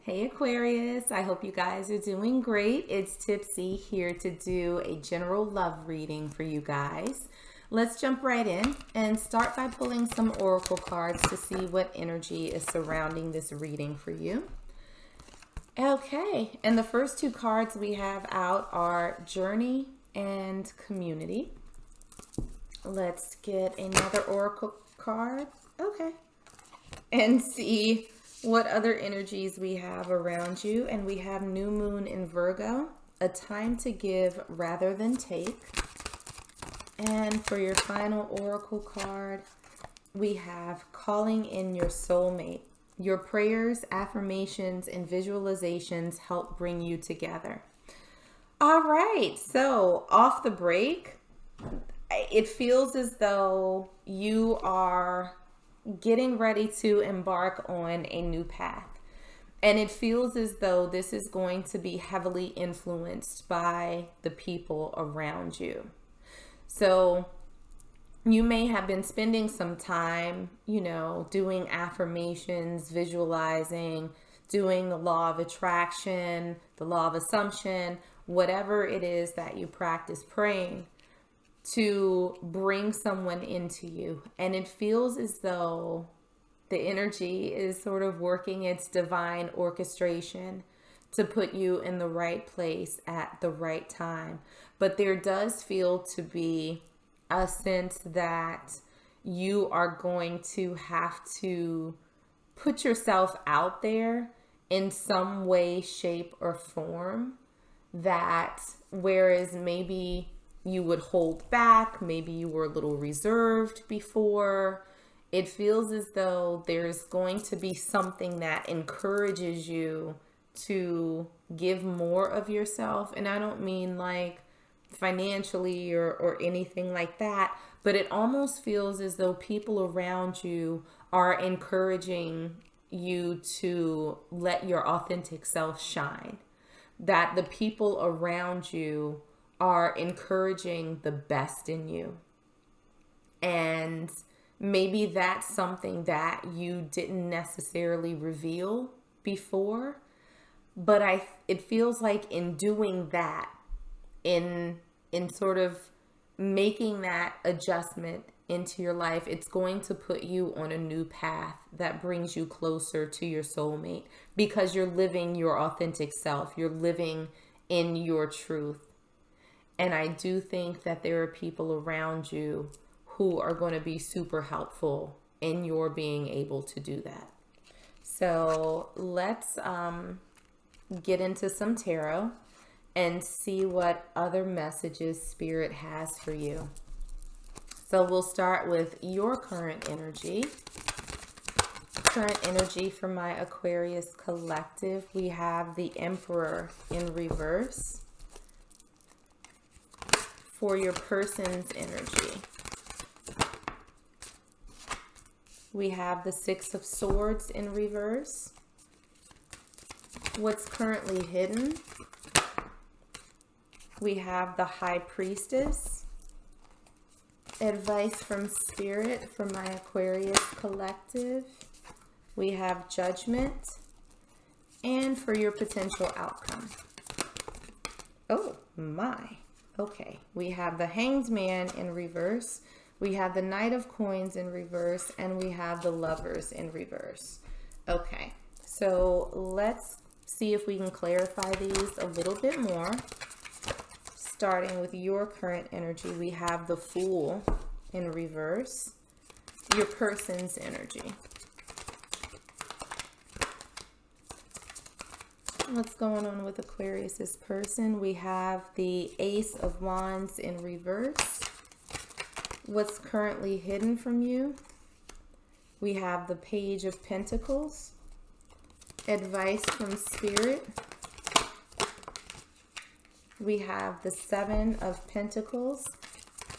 Hey Aquarius, I hope you guys are doing great. It's Tipsy here to do a general love reading for you guys. Let's jump right in and start by pulling some oracle cards to see what energy is surrounding this reading for you. Okay, and the first two cards we have out are Journey and Community. Let's get another oracle card. Okay, and see what other energies we have around you. And we have New Moon in Virgo, a time to give rather than take. And for your final oracle card, we have Calling in Your Soulmate. Your prayers, affirmations, and visualizations help bring you together. All right, so off the break, it feels as though you are getting ready to embark on a new path. And it feels as though this is going to be heavily influenced by the people around you. So you may have been spending some time, doing affirmations, visualizing, doing the law of attraction, the law of assumption, whatever it is that you practice praying to bring someone into you. And it feels as though the energy is sort of working its divine orchestration to put you in the right place at the right time. But there does feel to be a sense that you are going to have to put yourself out there in some way, shape, or form, that whereas maybe you would hold back, maybe you were a little reserved before, it feels as though there's going to be something that encourages you to give more of yourself. And I don't mean like financially or anything like that, but it almost feels as though people around you are encouraging you to let your authentic self shine, that the people around you are encouraging the best in you. And maybe that's something that you didn't necessarily reveal before, but it feels like in doing that, in sort of making that adjustment into your life, it's going to put you on a new path that brings you closer to your soulmate, because you're living your authentic self, you're living in your truth. And I do think that there are people around you who are going to be super helpful in your being able to do that. So let's get into some tarot and see what other messages Spirit has for you. So we'll start with your current energy. Current energy for my Aquarius collective. We have the Emperor in reverse. For your person's energy, we have the Six of Swords in reverse. What's currently hidden? We have the High Priestess. Advice from Spirit for my Aquarius collective. We have Judgment. And for your potential outcome. Oh my. Okay, we have the Hanged Man in reverse, we have the Knight of Coins in reverse, and we have the Lovers in reverse. Okay, so let's see if we can clarify these a little bit more. Starting with your current energy, we have the Fool in reverse, your person's energy. What's going on with Aquarius's person? We have the Ace of Wands in reverse. What's currently hidden from you? We have the Page of Pentacles. Advice from Spirit. We have the Seven of Pentacles.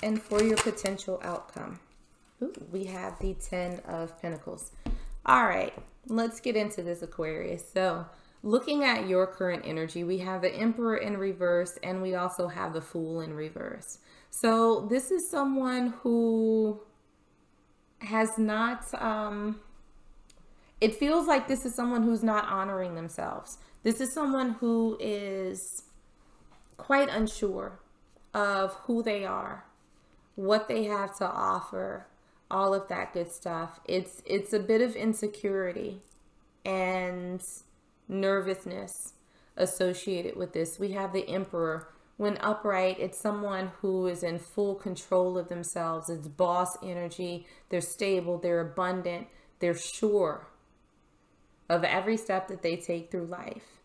And for your potential outcome, we have the Ten of Pentacles. All right, let's get into this, Aquarius. So looking at your current energy, we have the Emperor in reverse, and we also have the Fool in reverse. So this is someone who has not it feels like this is someone who's not honoring themselves. This is someone who is quite unsure of who they are, what they have to offer, all of that good stuff. It's a bit of insecurity and nervousness associated with this. We have the Emperor. When upright, it's someone who is in full control of themselves. It's boss energy. They're stable. They're abundant. They're sure of every step that they take through life.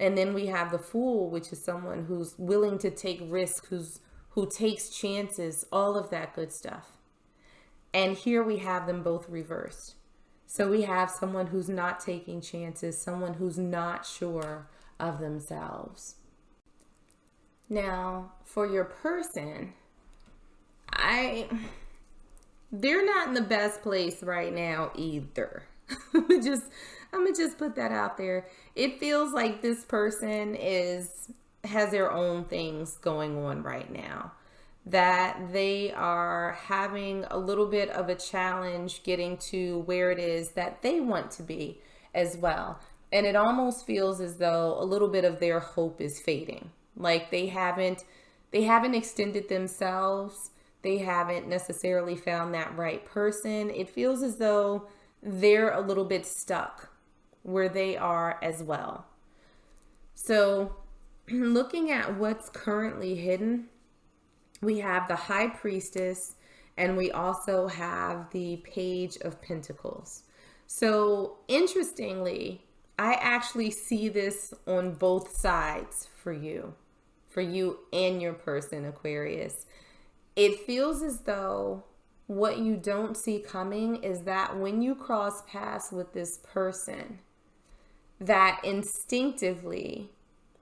And then we have the Fool, which is someone who's willing to take risks, who takes chances, all of that good stuff. And here we have them both reversed. So we have someone who's not taking chances, someone who's not sure of themselves. Now, for your person, they're not in the best place right now either. I'm gonna just put that out there. It feels like this person has their own things going on right now, that they are having a little bit of a challenge getting to where it is that they want to be as well. And it almost feels as though a little bit of their hope is fading. Like they haven't extended themselves. They haven't necessarily found that right person. It feels as though they're a little bit stuck where they are as well. So looking at what's currently hidden, we have the High Priestess and we also have the Page of Pentacles. So interestingly, I actually see this on both sides for you and your person, Aquarius. It feels as though what you don't see coming is that when you cross paths with this person, that instinctively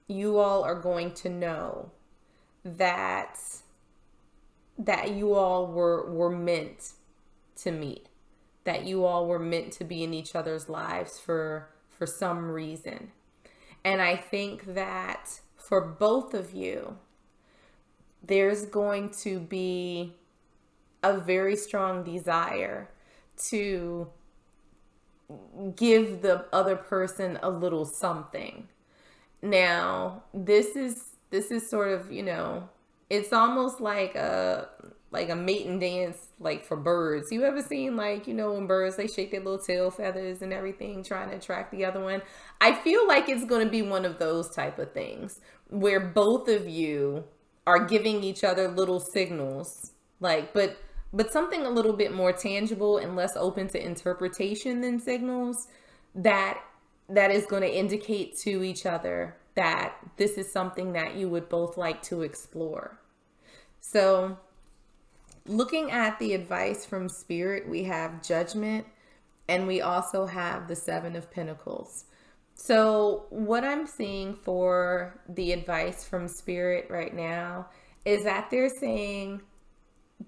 you all are going to know that you all were meant to meet, that you all were meant to be in each other's lives for some reason. And I think that for both of you, there's going to be a very strong desire to give the other person a little something. Now, this is sort of, it's almost like a mating dance, like for birds. You ever seen, when birds, they shake their little tail feathers and everything, trying to attract the other one? I feel like it's going to be one of those type of things where both of you are giving each other little signals, but something a little bit more tangible and less open to interpretation than signals that is going to indicate to each other that this is something that you would both like to explore. So looking at the advice from Spirit, we have Judgment and we also have the Seven of Pentacles. So what I'm seeing for the advice from Spirit right now is that they're saying,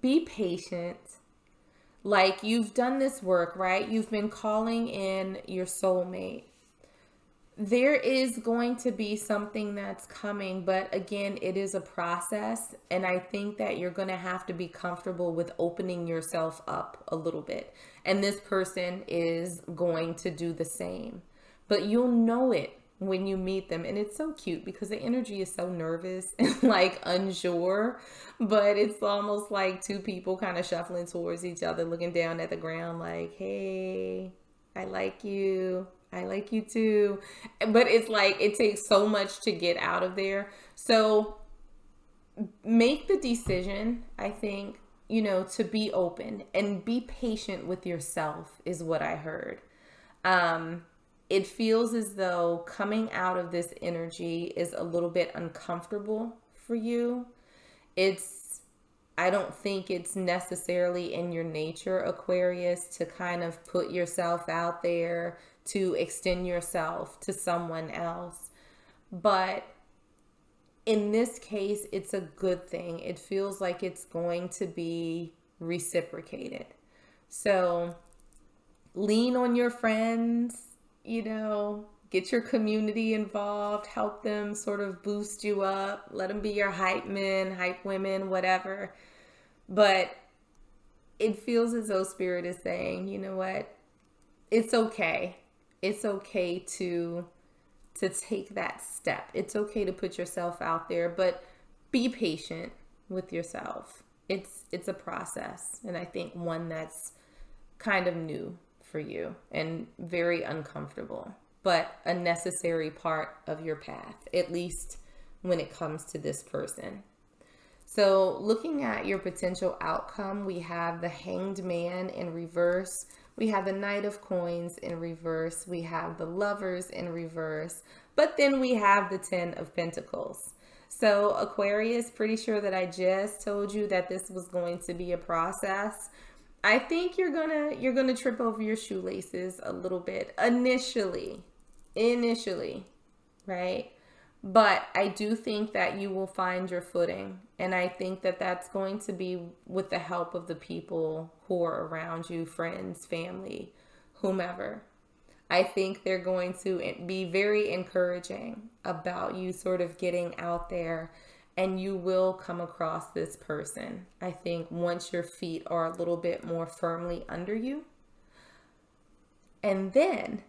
be patient. Like, you've done this work, right? You've been calling in your soulmate. There is going to be something that's coming, but again, it is a process. And I think that you're going to have to be comfortable with opening yourself up a little bit. And this person is going to do the same. But you'll know it when you meet them. And it's so cute because the energy is so nervous and unsure. But it's almost like two people kind of shuffling towards each other, looking down at the ground like, hey, I like you. I like you too. But it's like it takes so much to get out of there. So make the decision, I think, to be open and be patient with yourself is what I heard. It feels as though coming out of this energy is a little bit uncomfortable for you. I don't think it's necessarily in your nature, Aquarius, to kind of put yourself out there, to extend yourself to someone else. But in this case, it's a good thing. It feels like it's going to be reciprocated. So lean on your friends, get your community involved, help them sort of boost you up, let them be your hype men, hype women, whatever. But it feels as though Spirit is saying, you know what? it's okay. It's okay to take that step. It's okay to put yourself out there, but be patient with yourself. It's a process, and I think one that's kind of new for you and very uncomfortable, but a necessary part of your path, at least when it comes to this person. So looking at your potential outcome, we have the Hanged Man in reverse. We have the Knight of Coins in reverse. We have the Lovers in reverse. But then we have the Ten of Pentacles. So Aquarius, pretty sure that I just told you that this was going to be a process. I think you're gonna trip over your shoelaces a little bit initially, right? But I do think that you will find your footing. And I think that that's going to be with the help of the people who are around you, friends, family, whomever. I think they're going to be very encouraging about you sort of getting out there, and you will come across this person. I think once your feet are a little bit more firmly under you. And then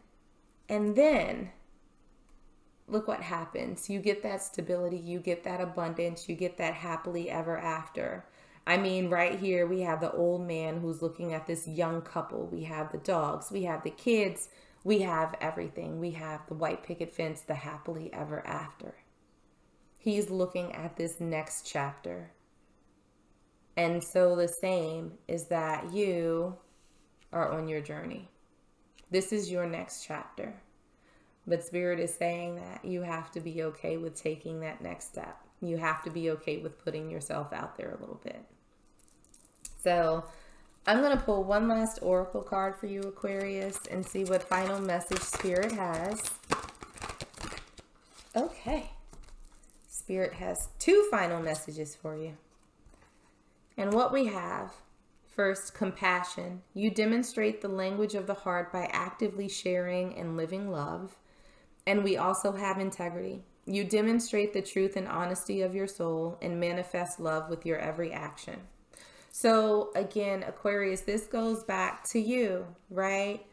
look what happens. You get that stability, you get that abundance, you get that happily ever after. I mean, right here, we have the old man who's looking at this young couple. We have the dogs, we have the kids, we have everything. We have the white picket fence, the happily ever after. He's looking at this next chapter. And so the same is that you are on your journey. This is your next chapter. But Spirit is saying that you have to be okay with taking that next step. You have to be okay with putting yourself out there a little bit. So I'm going to pull one last oracle card for you, Aquarius, and see what final message Spirit has. Okay. Spirit has two final messages for you. And what we have, first, compassion. You demonstrate the language of the heart by actively sharing and living love. And we also have integrity. You demonstrate the truth and honesty of your soul and manifest love with your every action. So again, Aquarius, this goes back to you, right?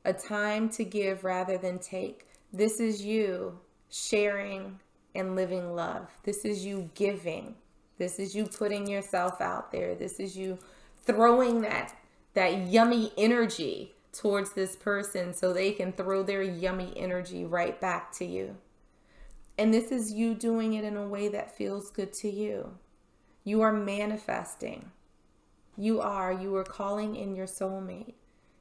A time to give rather than take. This is you sharing and living love. This is you giving. This is you putting yourself out there. This is you throwing that yummy energy towards this person so they can throw their yummy energy right back to you. And this is you doing it in a way that feels good to you. You are manifesting. You are calling in your soulmate.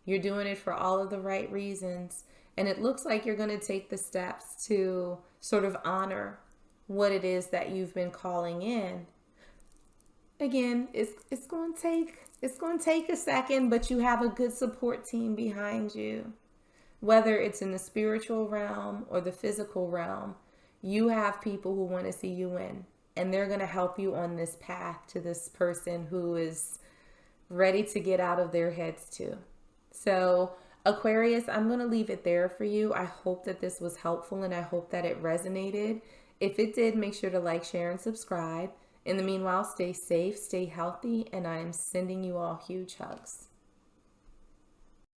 You're doing it for all of the right reasons. And it looks like you're going to take the steps to sort of honor what it is that you've been calling in. Again, it's going to take a second, but you have a good support team behind you. Whether it's in the spiritual realm or the physical realm, you have people who want to see you win, and they're going to help you on this path to this person who is ready to get out of their heads too. So Aquarius, I'm going to leave it there for you. I hope that this was helpful, and I hope that it resonated. If it did, make sure to like, share, and subscribe. In the meanwhile, stay safe, stay healthy, and I'm sending you all huge hugs.